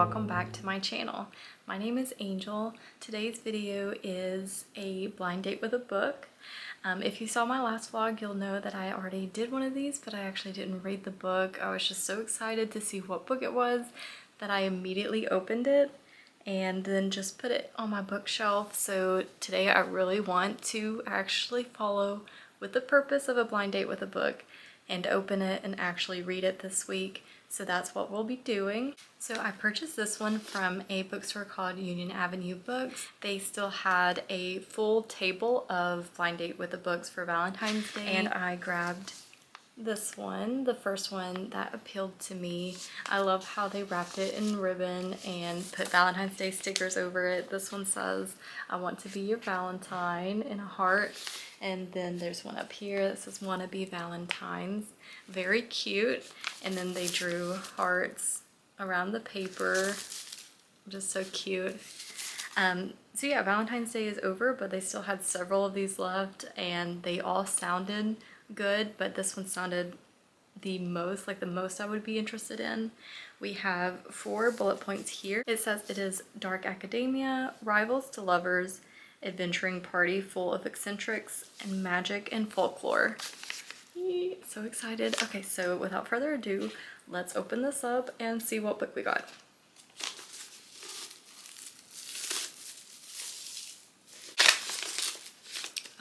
welcome back to my channel. My name is Angel. Today's video is a blind date with a book. If you saw my last vlog, you'll know that I already did one of these, but I actually didn't read the book. I was just so excited to see what book it was that I immediately opened it and then just put it on my bookshelf. So today I really want to actually follow with the purpose of a blind date with a book and open it and actually read it this week. So that's what we'll be doing. So I purchased this one from a bookstore called Union Avenue Books. They still had a full table of blind date with the books for Valentine's Day, and I grabbed this one, the first one that appealed to me. I love how they wrapped it in ribbon and put Valentine's Day stickers over it. This one says, "I want to be your Valentine," in a heart. And then there's one up here that says, "Wanna be Valentines." Very cute. And then they drew hearts around the paper. Just so cute. So yeah, Valentine's Day is over, but they still had several of these left and they all sounded good, but this one sounded the most, like the most I would be interested in. We have 4 bullet points here. It says it is dark academia, rivals to lovers, adventuring party full of eccentrics, and magic and folklore. Yay, so excited. Okay, so without further ado, let's open this up and see what book we got.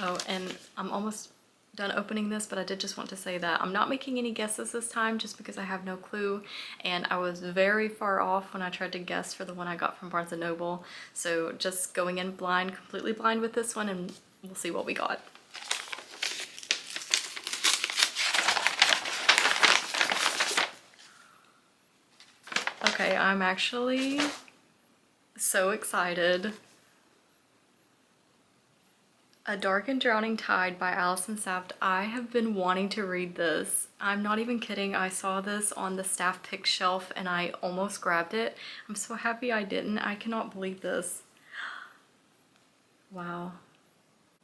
Oh, and I'm almost done opening this, but I did just want to say that I'm not making any guesses this time just because I have no clue, and I was very far off when I tried to guess for the one I got from Barnes & Noble. So just going in blind, completely blind with this one, and we'll see what we got. Okay, I'm actually so excited. A Dark and Drowning Tide by Alison Saft. I have been wanting to read this. I'm not even kidding. I saw this on the staff pick shelf and I almost grabbed it. I'm so happy I didn't. I cannot believe this. Wow.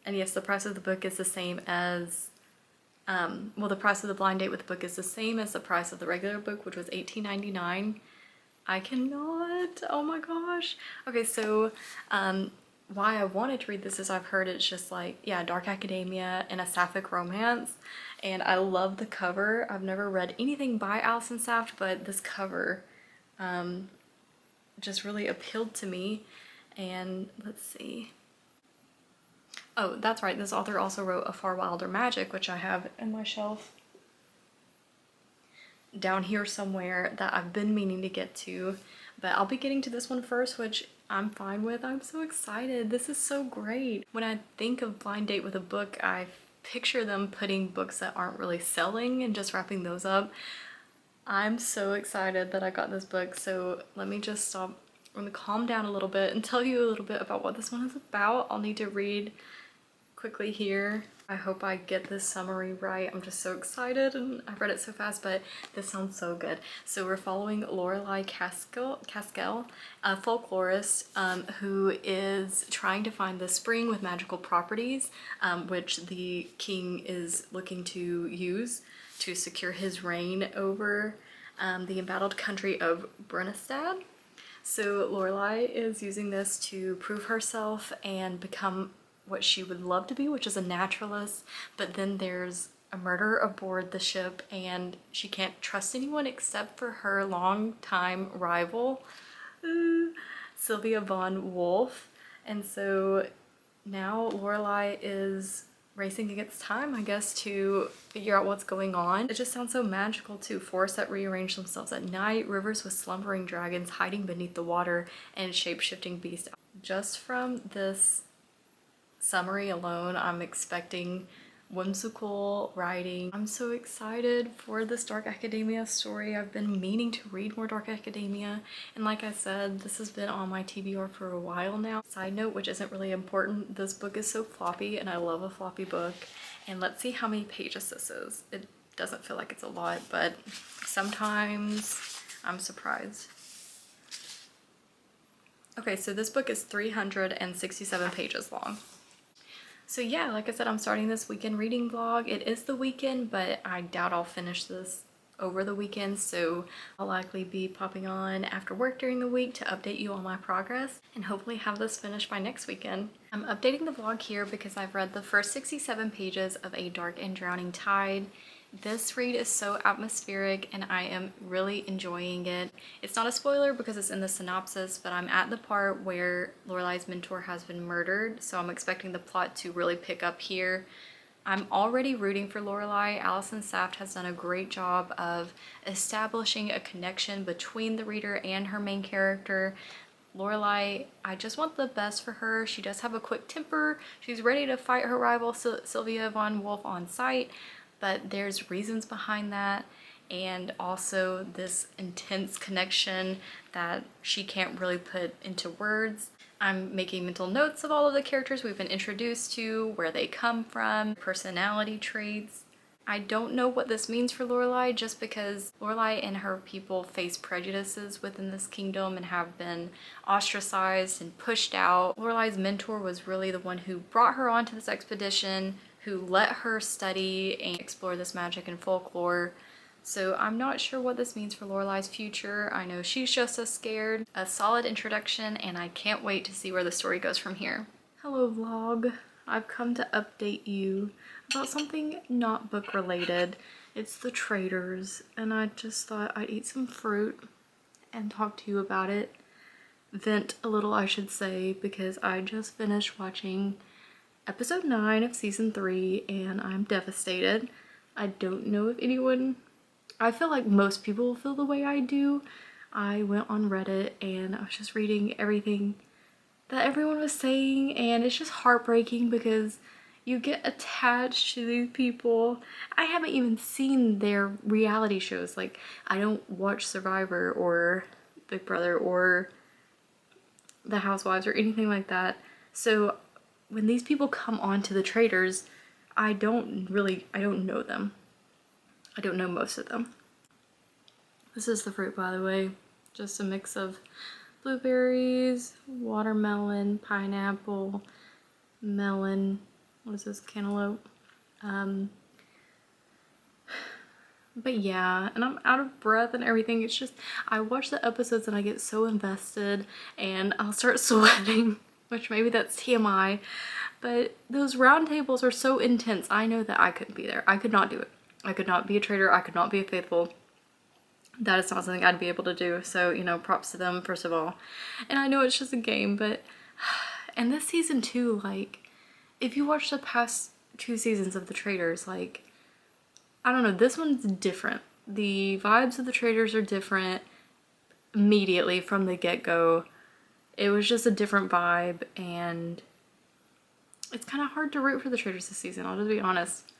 And yes, the price of the book is the same as, well, the price of the blind date with the book is the same as the price of the regular book, which was $18.99. I cannot. Oh my gosh. Okay, so, why I wanted to read this is I've heard it's just like, yeah, dark academia and a sapphic romance, and I love the cover. I've never read anything by Alison Saft, but this cover just really appealed to me. And let's see. Oh, that's right, this author also wrote A Far Wilder Magic, which I have in my shelf down here somewhere that I've been meaning to get to, but I'll be getting to this one first, which I'm fine with. I'm so excited. This is so great. When I think of blind date with a book, I picture them putting books that aren't really selling and just wrapping those up. I'm so excited that I got this book. So let me just stop. I'm gonna calm down a little bit and tell you a little bit about what this one is about. I'll need to read quickly here. I hope I get this summary right. I'm just so excited, and I've read it so fast, but this sounds so good. So we're following Lorelei Caskell, a folklorist who is trying to find the spring with magical properties, which the king is looking to use to secure his reign over the embattled country of Brunestad. So Lorelei is using this to prove herself and become what she would love to be, which is a naturalist, but then there's a murder aboard the ship and she can't trust anyone except for her longtime rival, Sylvia von Wolf. And so now Lorelei is racing against time, I guess, to figure out what's going on. It just sounds so magical too. Forests that rearrange themselves at night, rivers with slumbering dragons hiding beneath the water, and shape-shifting beasts. Just from this summary alone, I'm expecting whimsical writing. I'm so excited for this dark academia story. I've been meaning to read more dark academia, and like I said, this has been on my TBR for a while now. Side note, which isn't really important, this book is so floppy and I love a floppy book. And let's see how many pages this is. It doesn't feel like it's a lot, but sometimes I'm surprised. Okay, so this book is 367 pages long. So yeah, like I said, I'm starting this weekend reading vlog. It is the weekend, but I doubt I'll finish this over the weekend, so I'll likely be popping on after work during the week to update you on my progress and hopefully have this finished by next weekend. I'm updating the vlog here because I've read the first 67 pages of A Dark and Drowning Tide. This read is so atmospheric and I am really enjoying it. It's not a spoiler because it's in the synopsis, but I'm at the part where Lorelai's mentor has been murdered, so I'm expecting the plot to really pick up here. I'm already rooting for Lorelai. Alison Saft has done a great job of establishing a connection between the reader and her main character. Lorelai, I just want the best for her. She does have a quick temper. She's ready to fight her rival Sylvia von Wolf on sight, but there's reasons behind that, and also this intense connection that she can't really put into words. I'm making mental notes of all of the characters we've been introduced to, where they come from, personality traits. I don't know what this means for Lorelai, just because Lorelai and her people face prejudices within this kingdom and have been ostracized and pushed out. Lorelai's mentor was really the one who brought her onto this expedition, who let her study and explore this magic and folklore. So I'm not sure what this means for Lorelai's future. I know she's just as scared. A solid introduction, and I can't wait to see where the story goes from here. Hello vlog. I've come to update you about something not book related. It's the Traitors, and I just thought I'd eat some fruit and talk to you about it. Vent a little, I should say, because I just finished watching episode 9 of season 3 and I'm devastated. I don't know if anyone, I feel like most people feel the way I do. I went on Reddit and I was just reading everything that everyone was saying, and it's just heartbreaking because you get attached to these people. I haven't even seen their reality shows. Like, I don't watch Survivor or Big Brother or The Housewives or anything like that. So when these people come on to the Traitors, I don't know them. I don't know most of them. This is the fruit, by the way. Just a mix of blueberries, watermelon, pineapple, melon, what is this, cantaloupe? But yeah, and I'm out of breath and everything. It's just, I watch the episodes and I get so invested and I'll start sweating, which maybe that's TMI, but those round tables are so intense. I know that I couldn't be there. I could not do it. I could not be a traitor. I could not be a faithful. That is not something I'd be able to do. So, you know, props to them, first of all. And I know it's just a game, but, and this season too, like, if you watch the past 2 seasons of The Traitors, like, I don't know, this one's different. The vibes of The Traitors are different immediately from the get-go. It was just a different vibe, and it's kind of hard to root for The Traitors this season, I'll just be honest.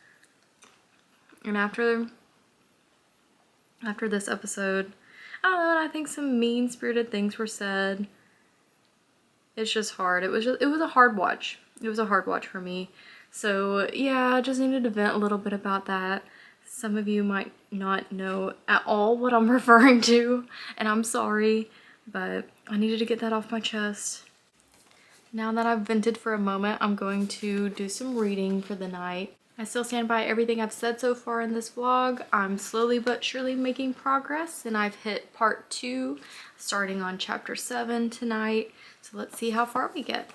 And after this episode, I don't know, I think some mean-spirited things were said. It's just hard. It was a hard watch. It was a hard watch for me. So yeah, I just needed to vent a little bit about that. Some of you might not know at all what I'm referring to, and I'm sorry, but I needed to get that off my chest. Now that I've vented for a moment, I'm going to do some reading for the night. I still stand by everything I've said so far in this vlog. I'm slowly but surely making progress, and I've hit part 2, starting on chapter 7 tonight. So let's see how far we get.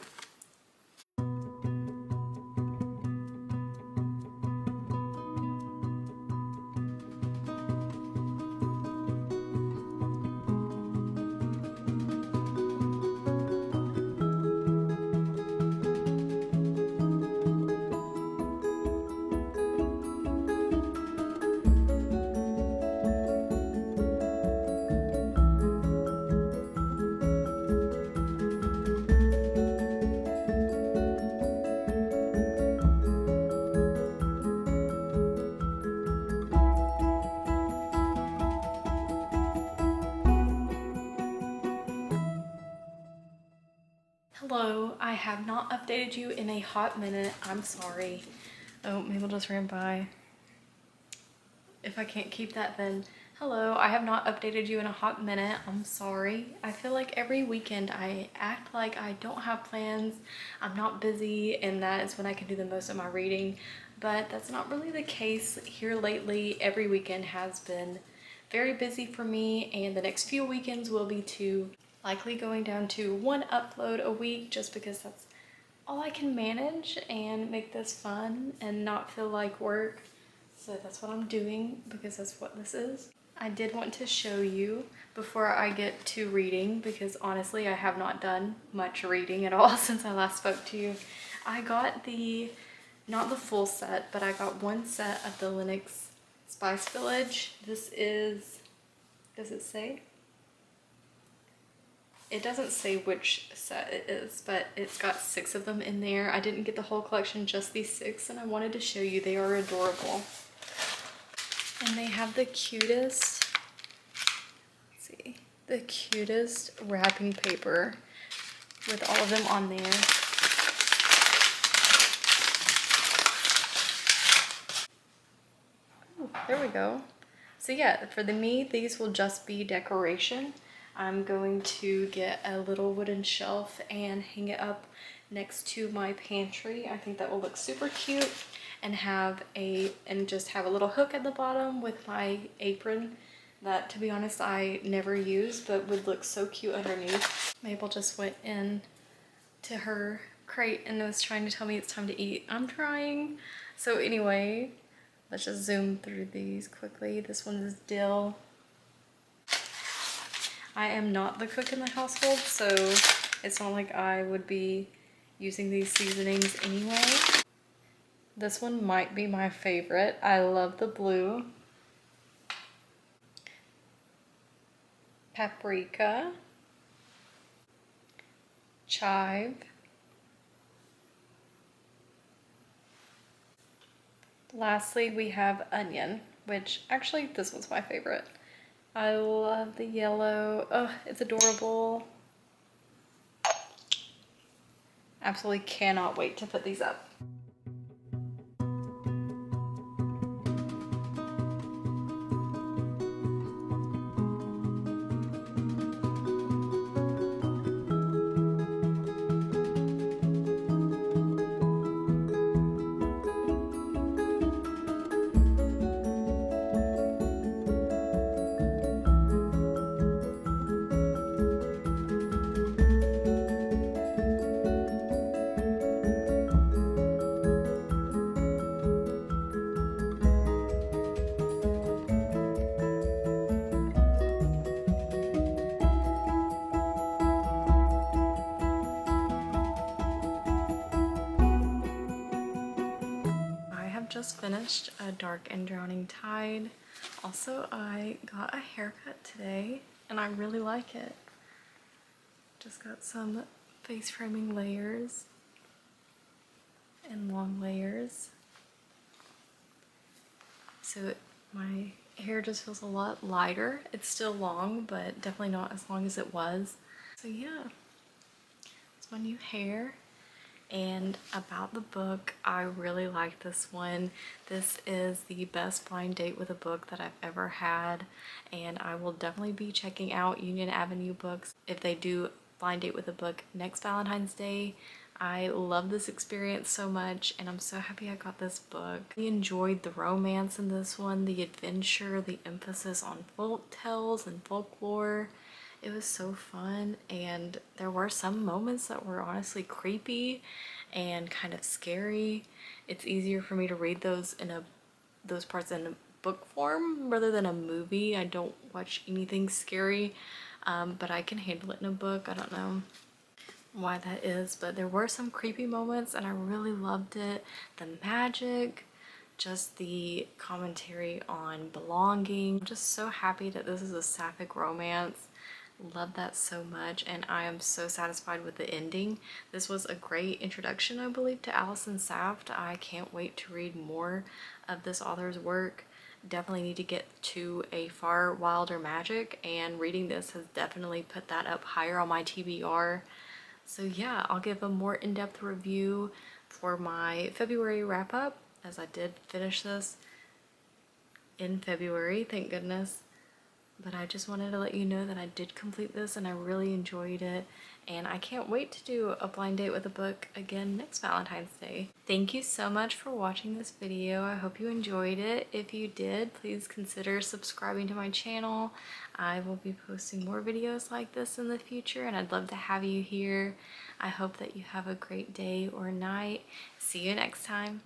Hello, I have not updated you in a hot minute. I'm sorry. Oh, Mabel just ran by. If I can't keep that, then hello, I have not updated you in a hot minute. I'm sorry. I feel like every weekend I act like I don't have plans, I'm not busy, and that is when I can do the most of my reading. But that's not really the case here lately. Every weekend has been very busy for me, and the next few weekends will be likely going down to 1 upload a week, just because that's all I can manage and make this fun and not feel like work. So that's what I'm doing, because that's what this is. I did want to show you before I get to reading, because honestly I have not done much reading at all since I last spoke to you. I got not the full set, but I got one set of the Lenox Spice Village. This is, does it say? It doesn't say which set it is, but it's got 6 of them in there. I didn't get the whole collection, just these 6, and I wanted to show you. They are adorable. And they have the cutest, let's see, the cutest wrapping paper with all of them on there. Ooh, there we go. So yeah, for me, these will just be decoration. I'm going to get a little wooden shelf and hang it up next to my pantry. I think that will look super cute, and just have a little hook at the bottom with my apron that, to be honest, I never use, but would look so cute underneath. Mabel just went in to her crate and was trying to tell me it's time to eat. I'm trying. So anyway, let's just zoom through these quickly. This one is dill. I am not the cook in the household, so it's not like I would be using these seasonings anyway. This one might be my favorite. I love the blue. Paprika. Chive. Lastly, we have onion, which actually this one's my favorite. I love the yellow. Oh, it's adorable. Absolutely cannot wait to put these up. Just finished A Dark and Drowning Tide. Also, I got a haircut today and I really like it. Just got some face framing layers and long layers. So my hair just feels a lot lighter. It's still long, but definitely not as long as it was. So yeah, it's my new hair. And about the book, I really like this one. This is the best blind date with a book that I've ever had, and I will definitely be checking out Union Avenue Books if they do blind date with a book next Valentine's Day. I love this experience so much, and I'm so happy I got this book. I enjoyed the romance in this one, the adventure, the emphasis on folk tales and folklore. It was so fun, and there were some moments that were honestly creepy and kind of scary. It's easier for me to read those parts in a book form rather than a movie. I don't watch anything scary, but I can handle it in a book. I don't know why that is, but there were some creepy moments and I really loved it. The magic, just the commentary on belonging. I'm just so happy that this is a sapphic romance. Love that so much, and I am so satisfied with the ending. This was a great introduction, I believe, to Allison Saft. I can't wait to read more of this author's work. Definitely need to get to A Far Wilder Magic, and reading this has definitely put that up higher on my TBR. So yeah, I'll give a more in-depth review for my February wrap-up, as I did finish this in February, thank goodness. but I just wanted to let you know that I did complete this and I really enjoyed it. And I can't wait to do a blind date with a book again next Valentine's Day. Thank you so much for watching this video. I hope you enjoyed it. If you did, please consider subscribing to my channel. I will be posting more videos like this in the future, and I'd love to have you here. I hope that you have a great day or night. See you next time.